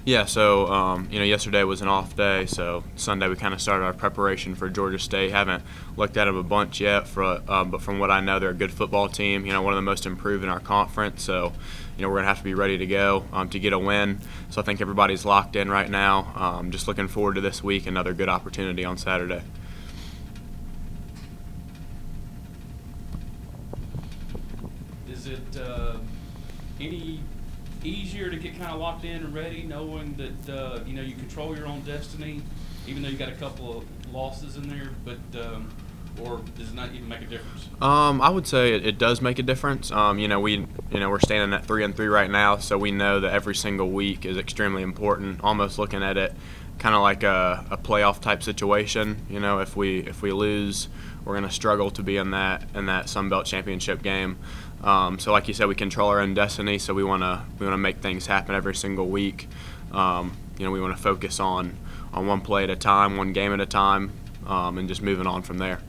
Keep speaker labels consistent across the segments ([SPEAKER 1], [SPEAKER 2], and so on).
[SPEAKER 1] Yeah, so yesterday was an off day, so Sunday we kind of started our preparation for Georgia State. Haven't looked at them a bunch yet, but from what I know, they're a good football team. One of the most improved in our conference. So, we're gonna have to be ready to go to get a win. So I think everybody's locked in right now. Just looking forward to this week, another good opportunity on Saturday.
[SPEAKER 2] Is it any easier to get kind of locked in and ready, knowing that you control your own destiny, even though you got a couple of losses in there, but or does it not even make a difference?
[SPEAKER 1] I would say it does make a difference. We're standing at 3-3 right now, so we know that every single week is extremely important. Almost looking at it kind of like a playoff type situation. If we lose, we're going to struggle to be in that Sun Belt championship game. So like you said, we control our own destiny. So we want to make things happen every single week. We want to focus on one play at a time, one game at a time, and just moving on from there.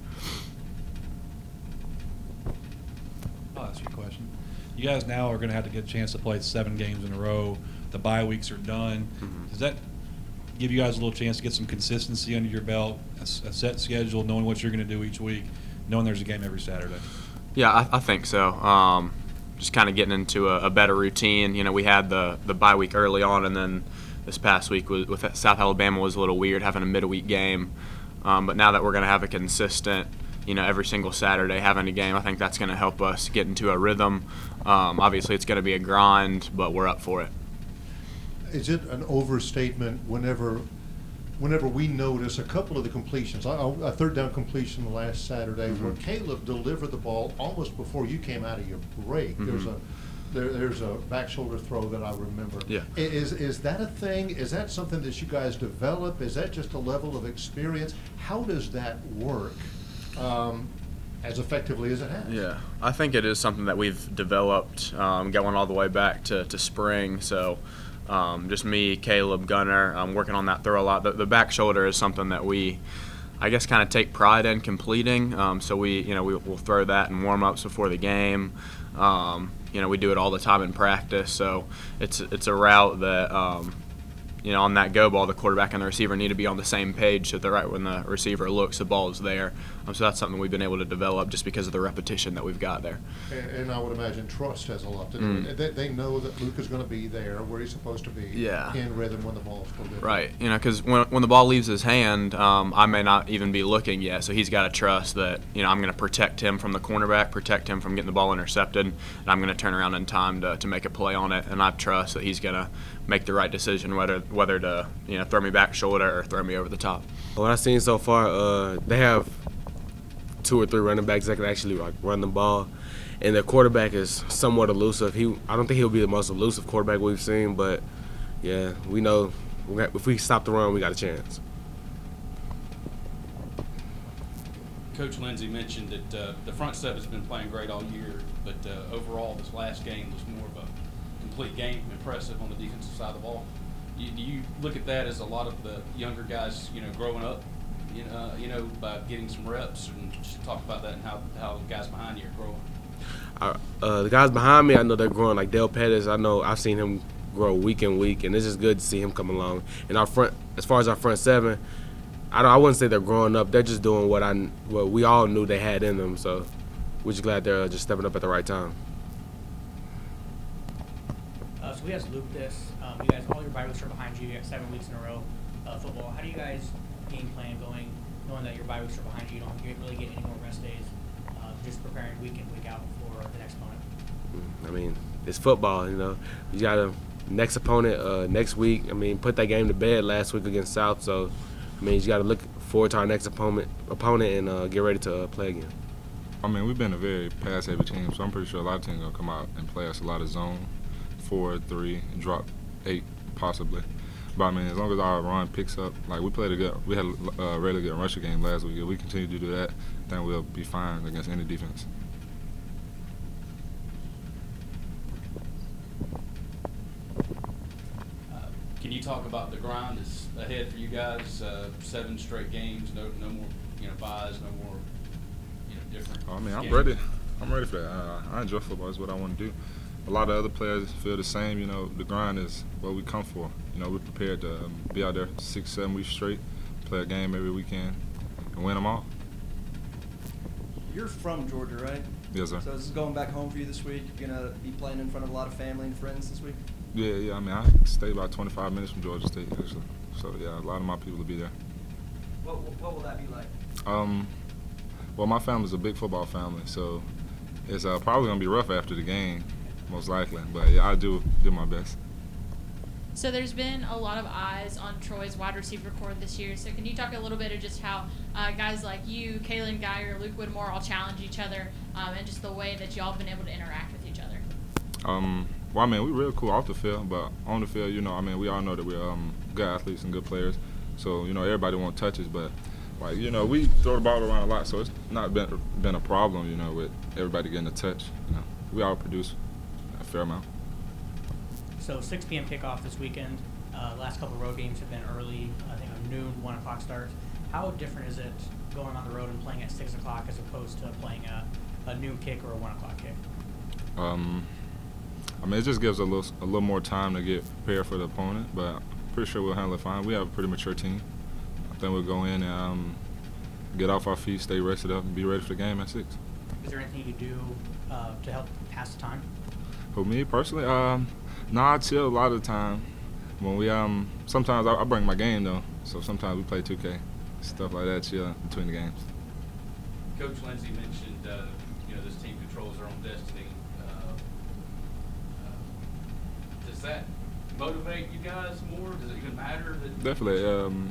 [SPEAKER 3] I'll ask you a question. You guys now are going to have to get a chance to play 7 games in a row. The bye weeks are done.
[SPEAKER 1] Mm-hmm.
[SPEAKER 3] Does that give you guys a little chance to get some consistency under your belt, a set schedule, knowing what you're going to do each week, knowing there's a game every Saturday?
[SPEAKER 1] Yeah, I think so. Just kind of getting into a better routine. We had the bye week early on, and then this past week with South Alabama was a little weird having a midweek game. But now that we're going to have a consistent, every single Saturday having a game, I think that's going to help us get into a rhythm. Obviously, it's going to be a grind, but we're up for it.
[SPEAKER 4] Is it an overstatement whenever we notice a couple of the completions, a third down completion last Saturday,
[SPEAKER 1] Mm-hmm.
[SPEAKER 4] where Caleb delivered the ball almost before you came out of your break?
[SPEAKER 1] Mm-hmm.
[SPEAKER 4] There's a back shoulder throw that I remember.
[SPEAKER 1] Yeah.
[SPEAKER 4] Is that a thing? Is that something that you guys develop? Is that just a level of experience? How does that work as effectively as it has?
[SPEAKER 1] Yeah, I think it is something that we've developed going all the way back to spring. So just me, Caleb, Gunner, working on that throw a lot. The back shoulder is something that we, I guess, kind of take pride in completing. So we'll throw that in warm-ups before the game. We do it all the time in practice. So it's a route that on that go ball, the quarterback and the receiver need to be on the same page, so that right when the receiver looks, the ball is there. So that's something we've been able to develop just because of the repetition that we've got there.
[SPEAKER 4] And I would imagine trust has a lot to do with it. They know that Luke is going to be there where he's supposed to be, in rhythm when the ball's delivered.
[SPEAKER 1] Right, because when the ball leaves his hand, I may not even be looking yet, so he's got to trust that I'm going to protect him from the cornerback, protect him from getting the ball intercepted, and I'm going to turn around in time to make a play on it, and I trust that he's going to make the right decision whether to throw me back shoulder or throw me over the top.
[SPEAKER 5] What I've seen so far, they have 2 or 3 running backs that can actually run the ball, and the quarterback is somewhat elusive. I don't think he'll be the most elusive quarterback we've seen, but yeah, we know if we stop the run, we got a chance.
[SPEAKER 2] Coach Lindsey mentioned that the front seven's been playing great all year, but overall this last game was more of a complete game, impressive on the defensive side of the ball. Do you look at that as a lot of the younger guys, growing up, by getting some reps, and just talk about that and how the guys behind you are growing?
[SPEAKER 5] The guys behind me, I know they're growing. Like Dale Pettis, I know I've seen him grow week in week, and it's just good to see him come along. And our front, as far as our front seven, I wouldn't say they're growing up. They're just doing what we all knew they had in them. So we're just glad they're just stepping up at the right time.
[SPEAKER 6] So we asked Luke this. You guys, all your bye weeks are behind you. You got 7 weeks in a row of football. How do you guys game plan going, knowing that your bye weeks are behind you? You don't really get any more rest days. Just preparing week in, week out for the next opponent.
[SPEAKER 5] I mean, it's football. You got a next opponent next week. I mean, put that game to bed last week against South. So, I mean, you got to look forward to our next opponent and get ready to play again.
[SPEAKER 7] I mean, we've been a very pass-heavy team, so I'm pretty sure a lot of teams are going to come out and play us a lot of zone, 4, 3, and drop 8 possibly. But I mean, as long as our run picks up, like we had a really good rusher game last week. If we continue to do that, then we'll be fine against any defense.
[SPEAKER 2] Can you talk about the grind that's ahead for you guys? 7 straight games, no more, buys, no more, different.
[SPEAKER 7] I mean, I'm
[SPEAKER 2] schedules.
[SPEAKER 7] ready for that. I enjoy football. It's what I want to do. a lot of other players feel the same. You know, the grind is what we come for. You know, we're prepared to be out there 6-7 weeks straight, play a game every weekend, and win them all.
[SPEAKER 8] You're from Georgia, right?
[SPEAKER 7] Yes, sir.
[SPEAKER 8] So this is going back home for you this week. You're gonna be playing in front of a lot of family and friends this week.
[SPEAKER 7] Yeah. I mean, I stay about 25 minutes from Georgia State, actually. So yeah, a lot of my people will be there.
[SPEAKER 8] What will that be like?
[SPEAKER 7] Well, my family's a big football family, so it's probably gonna be rough after the game, most likely. But yeah, I do my best.
[SPEAKER 9] So there's been a lot of eyes on Troy's wide receiver core this year. So can you talk a little bit of just how guys like you, Kalen Geyer, Luke Whittemore all challenge each other, and just the way that y'all have been able to interact with each other?
[SPEAKER 7] Well, I mean, we're real cool off the field, but on the field, you know, I mean, we all know that we're good athletes and good players. So, you know, everybody wants touches, but, like, you know, we throw the ball around a lot, so it's not been a problem, you know, with everybody getting a touch. You know, we all produce a fair amount.
[SPEAKER 6] So 6 p.m. kickoff this weekend. Last couple road games have been early, I think a noon, 1 o'clock start. How different is it going on the road and playing at 6 o'clock as opposed to playing a noon kick or a 1 o'clock kick?
[SPEAKER 7] I mean, it just gives a little more time to get prepared for the opponent, but I'm pretty sure we'll handle it fine. We have a pretty mature team. I think we'll go in and get off our feet, stay rested up, and be ready for the game at 6.
[SPEAKER 6] Is there anything you do to help pass the time?
[SPEAKER 7] For me personally, I chill a lot of the time. When we sometimes I bring my game though, so sometimes we play 2K, stuff like that, chill between the games.
[SPEAKER 2] Coach Lindsey mentioned, you know, this team controls their own destiny. Does that motivate you guys more? Does it even matter?
[SPEAKER 7] Definitely,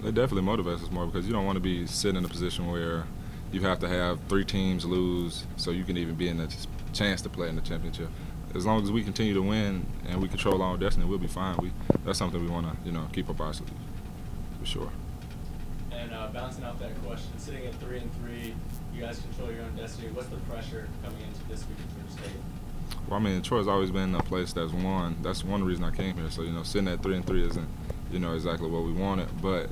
[SPEAKER 7] it definitely motivates us more because you don't want to be sitting in a position where you have to have 3 teams lose so you can even be in a chance to play in the championship. As long as we continue to win and we control our own destiny, we'll be fine. That's something we want to, you know, keep up our sleeves, for sure.
[SPEAKER 10] And bouncing off that question, sitting at 3-3, you guys control your own destiny. What's the pressure coming into this week in Georgia State?
[SPEAKER 7] Well, I mean, Troy's always been a place that's won. That's one reason I came here. So, you know, sitting at 3-3 isn't, you know, exactly what we wanted, but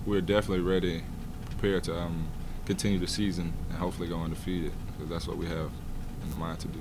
[SPEAKER 7] we're definitely ready, prepared to continue the season and hopefully go undefeated because that's what we have in the mind to do.